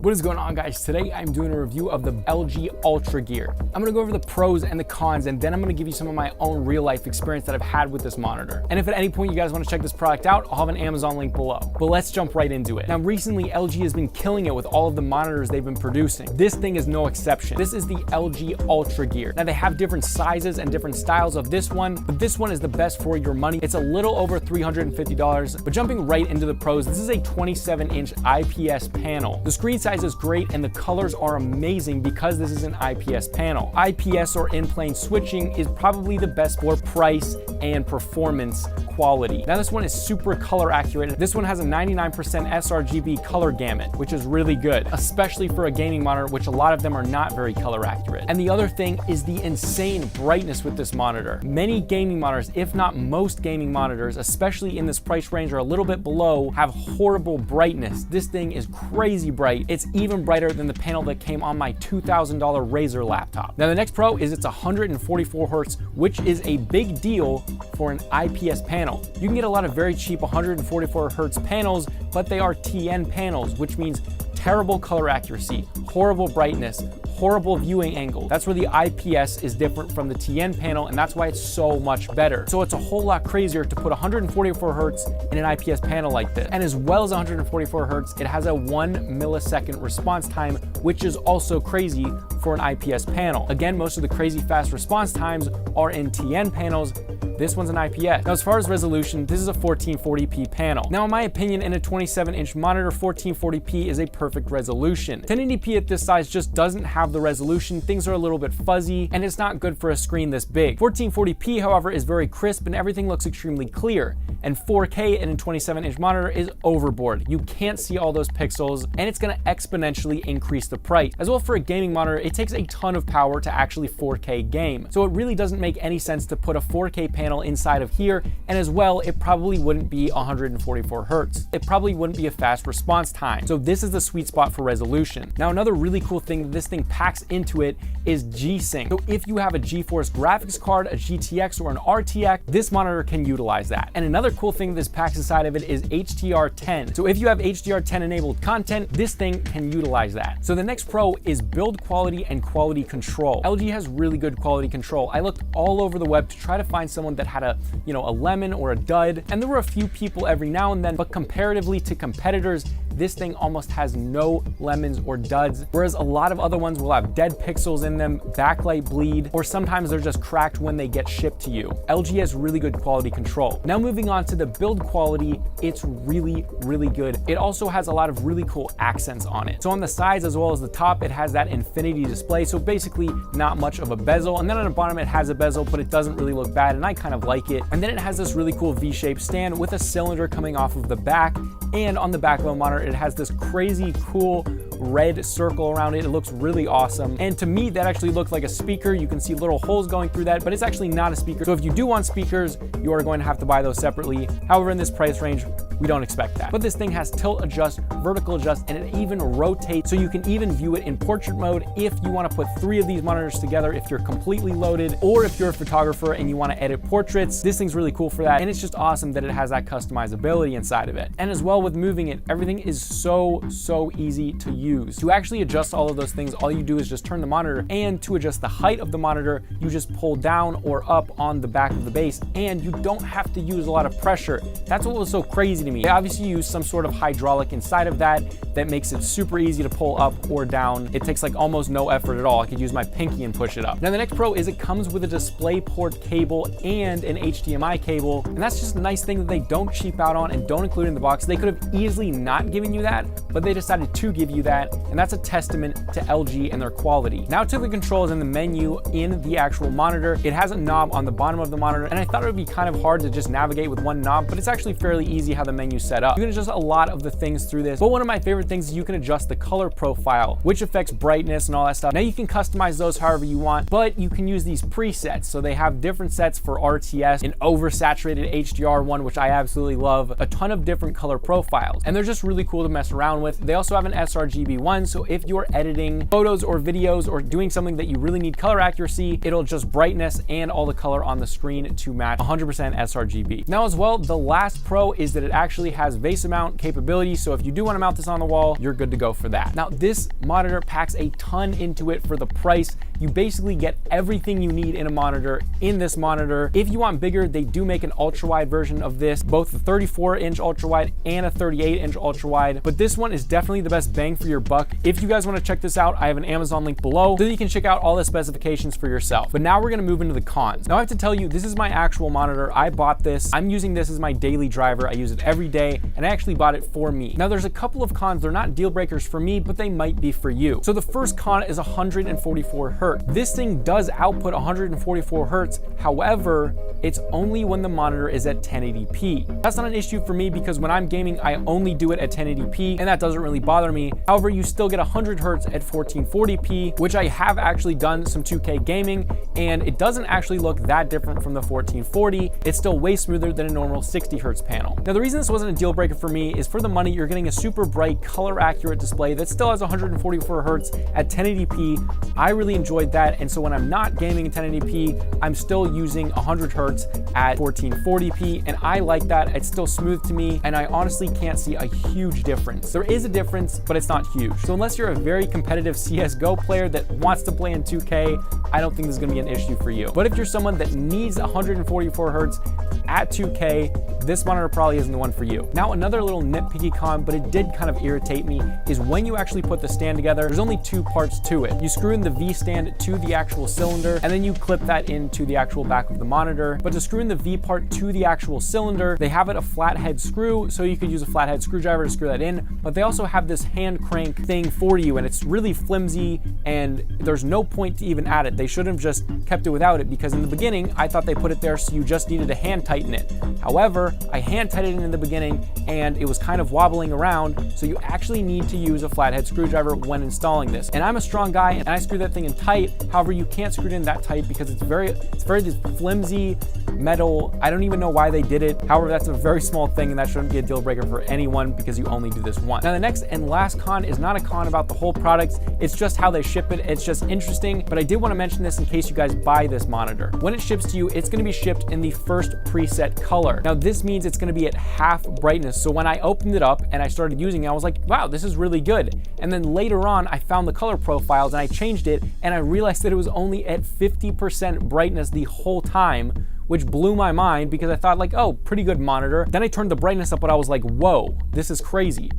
What is going on, guys? Today I'm doing a review of the LG Ultragear. I'm gonna go over the pros and the cons, and then I'm gonna give you some of my own real life experience that I've had with this monitor. And if at any point you guys wanna check this product out, I'll have an Amazon link below. But let's jump right into it. Now, recently LG has been killing it with all of the monitors they've been producing. This thing is no exception. This is the LG Ultragear. Now, they have different sizes and different styles of this one, but this one is the best for your money. It's a little over $350, but jumping right into the pros, this is a 27-inch IPS panel. The screen size is great and the colors are amazing because this is an IPS panel. IPS, or in-plane switching, is probably the best for price and performance quality. Now, this one is super color accurate. This one has a 99% sRGB color gamut, which is really good, especially for a gaming monitor, which a lot of them are not very color accurate. And the other thing is the insane brightness with this monitor. Many gaming monitors, if not most gaming monitors, especially in this price range or a little bit below, have horrible brightness. This thing is crazy bright. It's even brighter than the panel that came on my $2,000 Razer laptop. Now, the next pro is it's 144 Hertz, which is a big deal for an IPS panel. You can get a lot of very cheap 144 Hertz panels, but they are TN panels, which means terrible color accuracy, horrible brightness, horrible viewing angle. That's where the IPS is different from the TN panel, and that's why it's so much better. So it's a whole lot crazier to put 144 Hertz in an IPS panel like this. And as well as 144 Hertz, it has a 1 millisecond response time, which is also crazy for an IPS panel. Again, most of the crazy fast response times are in TN panels. This one's an IPS. Now, as far as resolution, this is a 1440p panel. Now, in my opinion, in a 27-inch monitor, 1440p is a perfect resolution. 1080p at this size just doesn't have the resolution. Things are a little bit fuzzy, and it's not good for a screen this big. 1440p, however, is very crisp and everything looks extremely clear. And 4K in a 27-inch monitor is overboard. You can't see all those pixels, and it's gonna exponentially increase the price. As well, for a gaming monitor, it takes a ton of power to actually 4K game. So it really doesn't make any sense to put a 4K panel inside of here, and as well, it probably wouldn't be 144 Hertz. It probably wouldn't be a fast response time. So this is the sweet spot for resolution. Now, another really cool thing that this thing packs into it is G-Sync. So if you have a GeForce graphics card, a GTX, or an RTX, this monitor can utilize that. And another cool thing this packs inside of it is HDR10. So if you have HDR10 enabled content, this thing can utilize that. So the next pro is build quality and quality control. LG has really good quality control. I looked all over the web to try to find someone that had a lemon or a dud, and there were a few people every now and then, but comparatively to competitors, this thing almost has no lemons or duds, whereas a lot of other ones will have dead pixels in them, backlight bleed, or sometimes they're just cracked when they get shipped to you. LG has really good quality control. Now, moving on to the build quality, it's really, really good. It also has a lot of really cool accents on it. So on the sides as well as the top, it has that infinity display, so basically not much of a bezel, and then on the bottom it has a bezel, but it doesn't really look bad, and I kind of like it. And then it has this really cool V-shaped stand with a cylinder coming off of the back, and on the back of the monitor it has this crazy cool red circle around it. It looks really awesome, and to me that actually looked like a speaker. You can see little holes going through that, but it's actually not a speaker. So if you do want speakers, you are going to have to buy those separately. However, in this price range, we don't expect that. But this thing has tilt adjust, vertical adjust, and it even rotates, so you can even view it in portrait mode if you want to put 3 of these monitors together, if you're completely loaded, or if you're a photographer and you want to edit portraits. This thing's really cool for that, and it's just awesome that it has that customizability inside of it. And as well, with moving it, everything is so easy to use. To actually adjust all of those things, all you do is just turn the monitor, and to adjust the height of the monitor, you just pull down or up on the back of the base, and you don't have to use a lot of pressure. That's what was so crazy to me. They obviously use some sort of hydraulic inside of that makes it super easy to pull up or down. It takes like almost no effort at all. I could use my pinky and push it up. Now, the next pro is it comes with a DisplayPort cable and an HDMI cable, and that's just a nice thing that they don't cheap out on and don't include in the box. They could have easily not given you that, but they decided to give you that, and that's a testament to LG and their quality. Now, to the controls and the menu in the actual monitor, it has a knob on the bottom of the monitor, and I thought it would be kind of hard to just navigate with one knob, but it's actually fairly easy how the menu's set up. You can adjust a lot of the things through this, but one of my favorite things is you can adjust the color profile, which affects brightness and all that stuff. Now, you can customize those however you want, but you can use these presets. So they have different sets for RTS, an oversaturated HDR one, which I absolutely love, a ton of different color profiles, and they're just really cool to mess around with. They also have an sRGB RGB one. So if you're editing photos or videos or doing something that you really need color accuracy, it'll adjust brightness and all the color on the screen to match 100% sRGB. Now as well, the last pro is that it actually has vase mount capability. So if you do want to mount this on the wall, you're good to go for that. Now this monitor packs a ton into it for the price. You basically get everything you need in a monitor in this monitor. If you want bigger, they do make an ultra wide version of this, both the 34-inch ultra wide and a 38-inch ultra wide. But this one is definitely the best bang for your buck. If you guys want to check this out, I have an Amazon link below so that you can check out all the specifications for yourself. But now we're going to move into the cons. Now I have to tell you, this is my actual monitor. I bought this. I'm using this as my daily driver. I use it every day, and I actually bought it for me. Now there's a couple of cons. They're not deal breakers for me, but they might be for you. So the first con is 144 hertz. This thing does output 144 hertz. However, it's only when the monitor is at 1080p. That's not an issue for me because when I'm gaming, I only do it at 1080p, and that doesn't really bother me. However, you still get 100 hertz at 1440p, which I have actually done some 2K gaming, and it doesn't actually look that different from the 1440. It's still way smoother than a normal 60 hertz panel. Now, the reason this wasn't a deal breaker for me is for the money, you're getting a super bright, color accurate display that still has 144 hertz at 1080p. I really enjoyed that. And so when I'm not gaming at 1080p, I'm still using 100 hertz at 1440p. And I like that. It's still smooth to me. And I honestly can't see a huge difference. There is a difference, but it's not huge. So unless you're a very competitive CSGO player that wants to play in 2K, I don't think this is gonna be an issue for you. But if you're someone that needs 144 hertz at 2K, this monitor probably isn't the one for you. Now, another little nitpicky con, but it did kind of irritate me, is when you actually put the stand together, there's only two parts to it. You screw in the V stand to the actual cylinder, and then you clip that into the actual back of the monitor. But to screw in the V part to the actual cylinder, they have it a flathead screw, so you could use a flathead screwdriver to screw that in, but they also have this hand crank thing for you, and it's really flimsy, and there's no point to even add it. They should have just kept it without it, because in the beginning, I thought they put it there so you just needed to hand tighten it. However, I hand tightened it in the beginning, and it was kind of wobbling around, so you actually need to use a flathead screwdriver when installing this. And I'm a strong guy, and I screw that thing in tight. However, you can't screw it in that tight because it's very this flimsy metal. I don't even know why they did it. However, that's a very small thing, and that shouldn't be a deal breaker for anyone because you only do this once. Now, the next and last con is not a con about the whole product. It's just how they ship it. It's just interesting, but I did want to mention this in case you guys buy this monitor. When it ships to you, it's going to be shipped in the first preset color. Now, this means it's going to be at half brightness. So when I opened it up and I started using it, I was like, wow, this is really good. And then later on, I found the color profiles and I changed it, and I realized that it was only at 50% brightness the whole time, which blew my mind because I thought like, oh, pretty good monitor. Then I turned the brightness up, but I was like, whoa, this is crazy.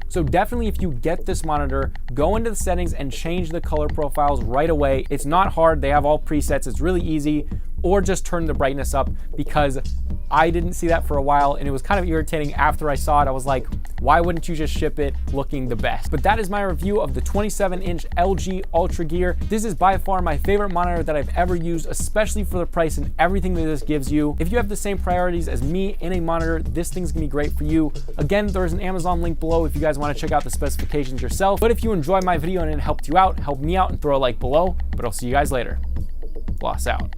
So definitely, if you get this monitor, go into the settings and change the color profiles right away. It's not hard. They have all presets. It's really easy. Or just turn the brightness up, because I didn't see that for a while, and it was kind of irritating after I saw it. I was like, why wouldn't you just ship it looking the best? But that is my review of the 27-inch LG Ultragear. This is by far my favorite monitor that I've ever used, especially for the price and everything that this gives you. If you have the same priorities as me in a monitor, this thing's gonna be great for you. Again, there's an Amazon link below if you guys wanna check out the specifications yourself. But if you enjoyed my video and it helped you out, help me out and throw a like below. But I'll see you guys later. Floss out.